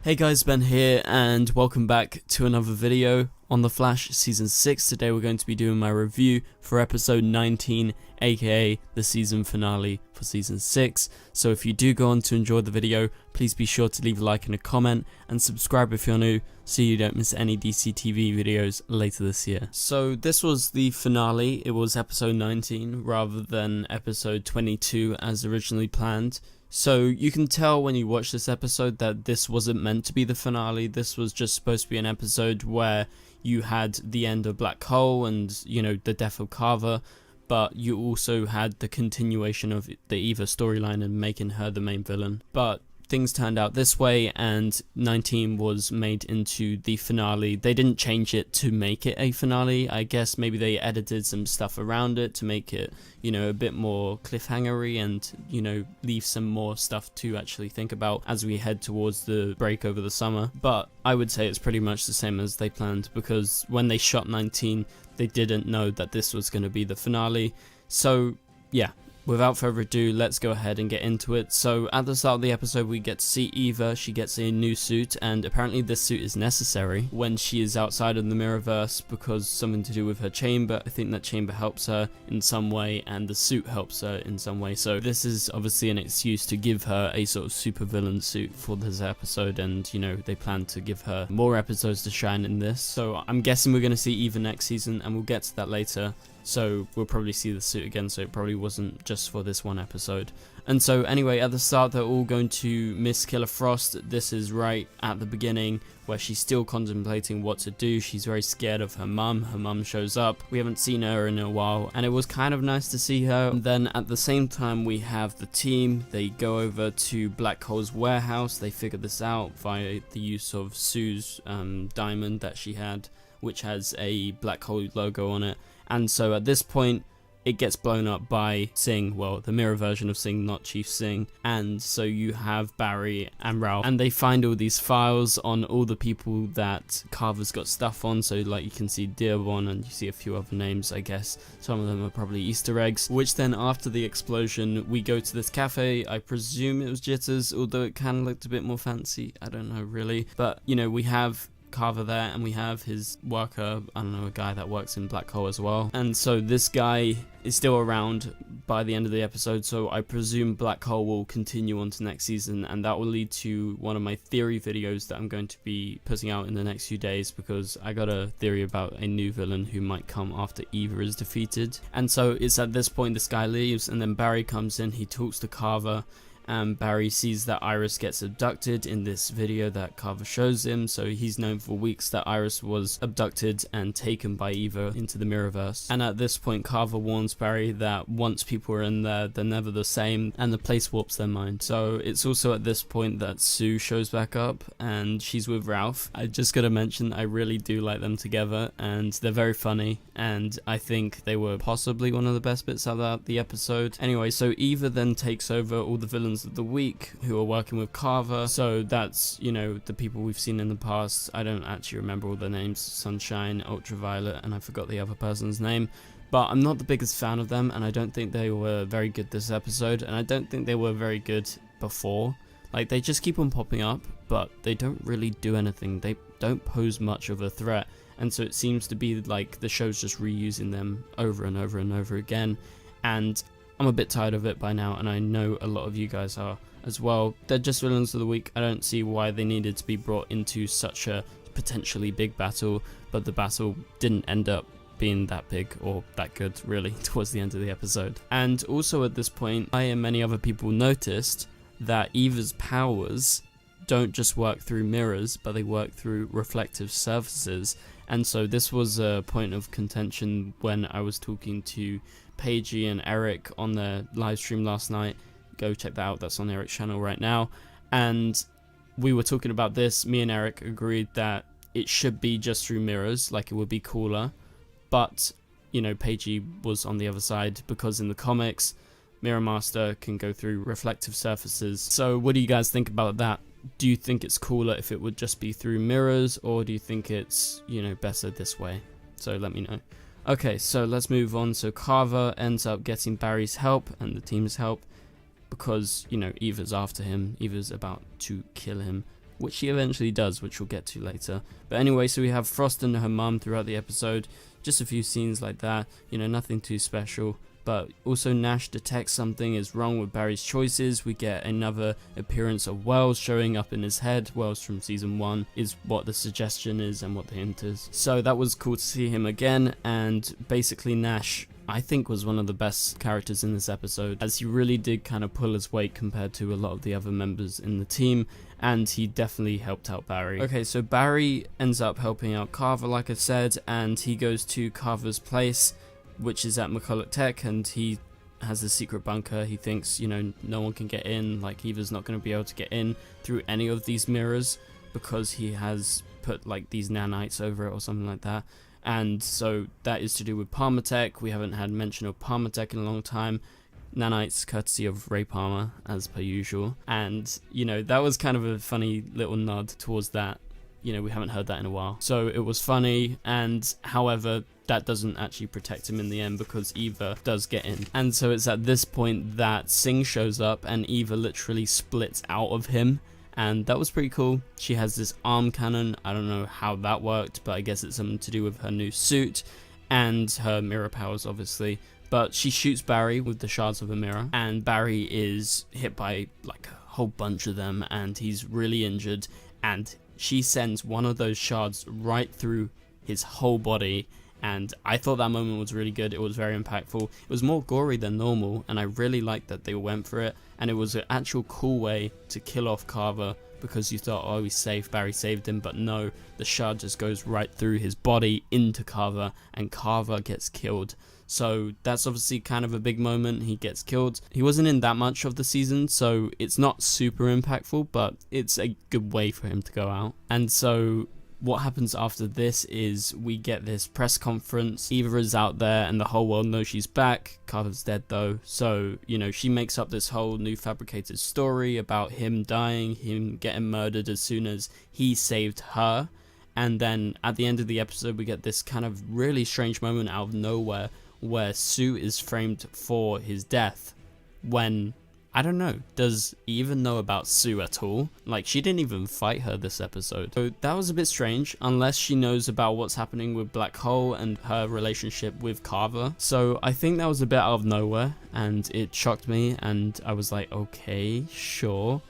Hey guys, Ben here, and welcome back to another video on The Flash Season 6. Today we're going to be doing my review for episode 19, aka the season finale for Season 6. So if you do go on to enjoy the video, please be sure to leave a like and a comment, and subscribe if you're new, so you don't miss any DCTV videos later this year. So this was the finale. It was episode 19 rather than episode 22 as originally planned. So you can tell when you watch this episode that this wasn't meant to be the finale. This was just supposed to be an episode where you had the end of Black Hole and, you know, the death of Carver, but you also had the continuation of the Eva storyline and making her the main villain. But things turned out this way, and 19 was made into the finale. They didn't change it to make it a finale. I guess maybe they edited some stuff around it to make it, you know, a bit more cliffhangery and, you know, leave some more stuff to actually think about as we head towards the break over the summer. But I would say it's pretty much the same as they planned, because when they shot 19, they didn't know that this was going to be the finale. So yeah, without further ado, let's go ahead and get into it. So at the start of the episode, we get to see Eva. She gets a new suit, and apparently this suit is necessary when she is outside of the Mirrorverse because something to do with her chamber. I think that chamber helps her in some way, and the suit helps her in some way. So this is obviously an excuse to give her a sort of supervillain suit for this episode, and, you know, they plan to give her more episodes to shine in this. So I'm guessing we're going to see Eva next season, and we'll get to that later. So we'll probably see the suit again, so it probably wasn't just for this one episode. And so anyway, at the start, they're all going to miss Killer Frost. This is right at the beginning where she's still contemplating what to do. She's very scared of her mum. Her mum shows up. We haven't seen her in a while, and it was kind of nice to see her. And then at the same time, we have the team. They go over to Black Hole's warehouse. They figure this out via the use of Sue's diamond that she had, which has a Black Hole logo on it. And so at this point, it gets blown up by Singh, well, the mirror version of Singh, not Chief Singh. And so you have Barry and Ralph, and they find all these files on all the people that Carver's got stuff on. So like you can see Dearborn, and you see a few other names. I guess some of them are probably Easter eggs. Which then, after the explosion, we go to this cafe. I presume it was Jitters, although it kind of looked a bit more fancy. I don't know really, but you know, we have Carver there, and we have his worker, I don't know, a guy that works in Black Hole as well. And so this guy is still around by the end of the episode, so I presume Black Hole will continue on to next season, and that will lead to one of my theory videos that I'm going to be putting out in the next few days, because I got a theory about a new villain who might come after Eva is defeated. And so it's at this point this guy leaves, and then Barry comes in. He talks to Carver, and Barry sees that Iris gets abducted in this video that Carver shows him. So he's known for weeks that Iris was abducted and taken by Eva into the Mirrorverse. And at this point, Carver warns Barry that once people are in there, they're never the same, and the place warps their mind. So it's also at this point that Sue shows back up, and she's with Ralph. I just gotta mention, I really do like them together, and they're very funny, and I think they were possibly one of the best bits of the episode. Anyway, so Eva then takes over all the villains of the week who are working with Carver. So that's, you know, the people we've seen in the past. I don't actually remember all their names. Sunshine, Ultraviolet, and I forgot the other person's name. But I'm not the biggest fan of them, and I don't think they were very good this episode, and I don't think they were very good before. Like, they just keep on popping up, but they don't really do anything. They don't pose much of a threat, and so it seems to be like the show's just reusing them over and over and over again. And I'm a bit tired of it by now, and I know a lot of you guys are as well. They're just villains of the week. I don't see why they needed to be brought into such a potentially big battle, but the battle didn't end up being that big or that good really towards the end of the episode. And also at this point, I and many other people noticed that Eva's powers don't just work through mirrors, but they work through reflective surfaces. And so this was a point of contention when I was talking to Paigey and Eric on their live stream last night. Go check that out, that's on Eric's channel right now. And we were talking about this. Me and Eric agreed that it should be just through mirrors, like it would be cooler. But, you know, Paigey was on the other side, because in the comics, Mirror Master can go through reflective surfaces. So what do you guys think about that? Do you think it's cooler if it would just be through mirrors, or do you think it's, you know, better this way? So let me know. Okay, so let's move on. So Carver ends up getting Barry's help and the team's help because, you know, Eva's after him. Eva's about to kill him which she eventually does, which we'll get to later. But anyway, so we have Frost and her mum throughout the episode, just a few scenes like that, you know, nothing too special. But also Nash detects something is wrong with Barry's choices. We get another appearance of Wells showing up in his head. Wells from season 1 is what the suggestion is and what the hint is. So that was cool to see him again, and basically Nash, I think, was one of the best characters in this episode, as he really did kind of pull his weight compared to a lot of the other members in the team, and he definitely helped out Barry. Okay, so Barry ends up helping out Carver, like I said, and he goes to Carver's place, which is at McCulloch Tech, and he has a secret bunker. He thinks, you know, no one can get in, like Eva's not going to be able to get in through any of these mirrors because he has put like these nanites over it or something like that. And so that is to do with Palmertech. We haven't had mention of Palmertech in a long time. Nanites courtesy of Ray Palmer, as per usual. And, you know, that was kind of a funny little nod towards that. You know, we haven't heard that in a while. So it was funny, and however, that doesn't actually protect him in the end because Eva does get in. And so it's at this point that Singh shows up and Eva literally splits out of him. And that was pretty cool. She has this arm cannon. I don't know how that worked, but I guess it's something to do with her new suit and her mirror powers, obviously. But she shoots Barry with the shards of a mirror, and Barry is hit by like a whole bunch of them, and he's really injured, and she sends one of those shards right through his whole body. And I thought that moment was really good. It was very impactful. It was more gory than normal, and I really liked that they went for it. And it was an actual cool way to kill off Carver, because you thought, oh, he's safe, Barry saved him. But no, the shard just goes right through his body into Carver, and Carver gets killed. So that's obviously kind of a big moment. He gets killed. He wasn't in that much of the season, so it's not super impactful, but it's a good way for him to go out. And so what happens after this is we get this press conference. Eva is out there and the whole world knows she's back. Carver's dead though. So, you know, she makes up this whole new fabricated story about him dying, him getting murdered as soon as he saved her. And then at the end of the episode, we get this kind of really strange moment out of nowhere where Sue is framed for his death when, I don't know, does Eva know about Sue at all? Like, she didn't even fight her this episode. So that was a bit strange, unless she knows about what's happening with Black Hole and her relationship with Carver. So I think that was a bit out of nowhere, and it shocked me, and I was like, okay, sure.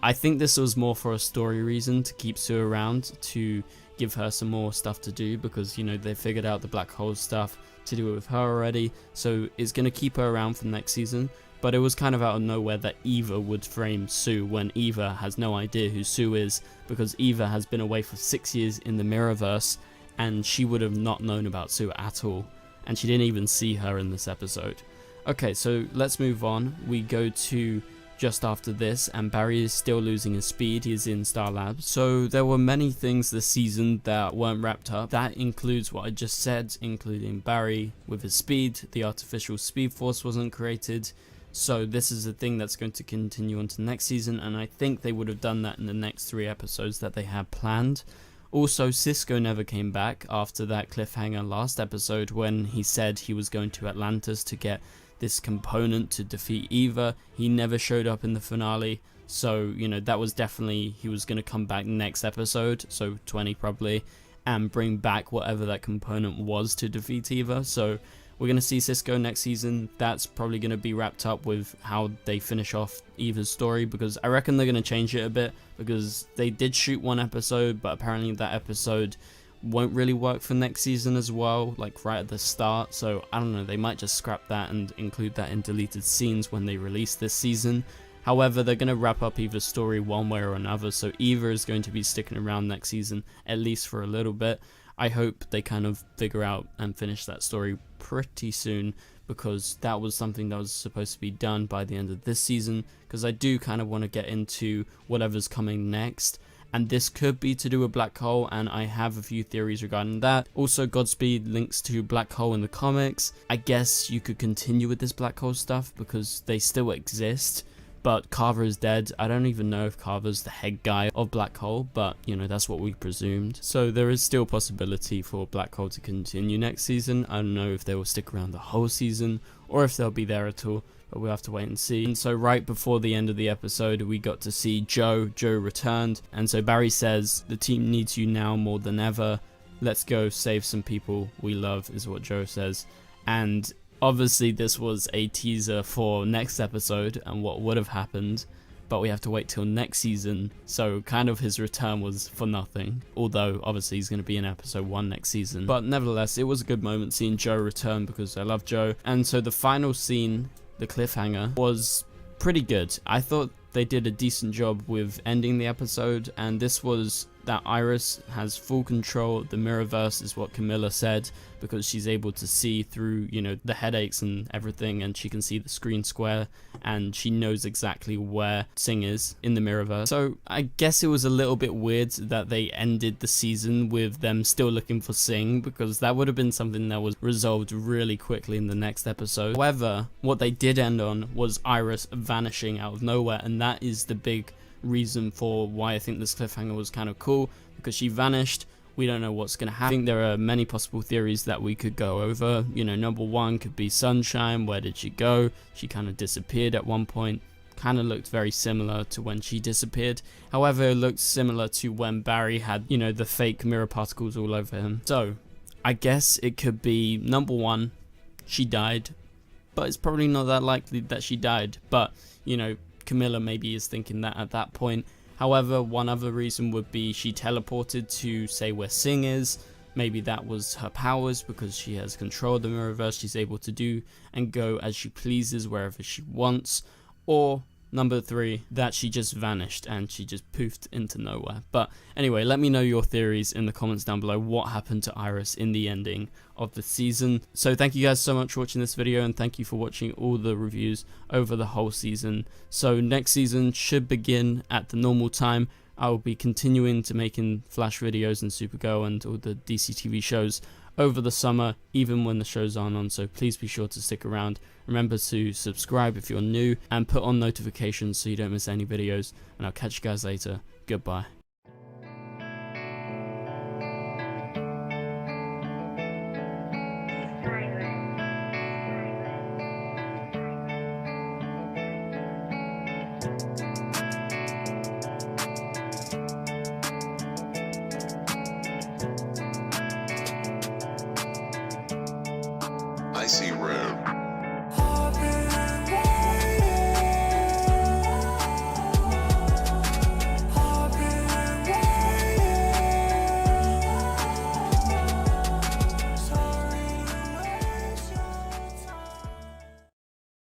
I think this was more for a story reason, to keep Sue around, to give her some more stuff to do, because, you know, they figured out the Black Hole stuff to do it with her already, so it's going to keep her around for next season. But it was kind of out of nowhere that Eva would frame Sue when Eva has no idea who Sue is, because Eva has been away for 6 years in the Mirrorverse, and she would have not known about Sue at all, and she didn't even see her in this episode. Okay, so let's move on. We go to just after this, and Barry is still losing his speed. He is in Star Labs. So there were many things this season that weren't wrapped up. That includes what I just said, including Barry with his speed. The artificial speed force wasn't created. So this is a thing that's going to continue on to next season, and I think they would have done that in the next 3 episodes that they had planned. Also, Cisco never came back after that cliffhanger last episode when he said he was going to Atlantis to get this component to defeat Eva. He never showed up in the finale, so, you know, that was definitely, he was going to come back next episode, so 20 probably, and bring back whatever that component was to defeat Eva. So we're going to see Cisco next season. That's probably going to be wrapped up with how they finish off Eva's story, because I reckon they're going to change it a bit, because they did shoot 1 episode, but apparently that episode won't really work for next season as well, like right at the start. So I don't know, they might just scrap that and include that in deleted scenes when they release this season. However, they're going to wrap up Eva's story one way or another, so Eva is going to be sticking around next season, at least for a little bit. I hope they kind of figure out and finish that story pretty soon, because that was something that was supposed to be done by the end of this season, because I do kind of want to get into whatever's coming next. And this could be to do with Black Hole, and I have a few theories regarding that. Also, Godspeed links to Black Hole in the comics. I guess you could continue with this Black Hole stuff because they still exist, but Carver is dead. I don't even know if Carver's the head guy of Black Hole, but, you know, that's what we presumed. So there is still possibility for Black Hole to continue next season. I don't know if they will stick around the whole season or if they'll be there at all, but we'll have to wait and see. And so right before the end of the episode, we got to see Joe. Joe returned, and so Barry says, "The team needs you now more than ever. Let's go save some people we love," is what Joe says. And obviously this was a teaser for next episode and what would have happened, but we have to wait till next season, so kind of his return was for nothing, although obviously he's going to be in episode 1 next season. But nevertheless, it was a good moment seeing Joe return because I love Joe. And so the final scene, the cliffhanger, was pretty good. I thought they did a decent job with ending the episode, and this was that Iris has full control. The Mirrorverse is what Camilla said, because she's able to see through, you know, the headaches and everything, and she can see the screen square, and she knows exactly where Singh is in the Mirrorverse. So I guess it was a little bit weird that they ended the season with them still looking for Singh, because that would have been something that was resolved really quickly in the next episode. However, what they did end on was Iris vanishing out of nowhere, and that is the big reason for why I think this cliffhanger was kind of cool, because she vanished. We don't know what's going to happen. I think there are many possible theories that we could go over. You know, number one could be Sunshine. Where did she go? She kind of disappeared at one point. Kind of looked very similar to when she disappeared. However, it looked similar to when Barry had, you know, the fake mirror particles all over him. So I guess it could be, number one, she died, but it's probably not that likely that she died. But, you know, Camilla maybe is thinking that at that point. However, one other reason would be she teleported to say where Singh is. Maybe that was her powers, because she has control of the Mirrorverse. She's able to do and go as she pleases wherever she wants. Or number three, that she just vanished and she just poofed into nowhere. But anyway, let me know your theories in the comments down below. What happened to Iris in the ending of the season? So thank you guys so much for watching this video, and thank you for watching all the reviews over the whole season. So next season should begin at the normal time. I will be continuing to making Flash videos and Supergirl and all the DC TV shows over the summer, even when the shows aren't on, so please be sure to stick around. Remember to subscribe if you're new, and put on notifications so you don't miss any videos, and I'll catch you guys later. Goodbye. I see red.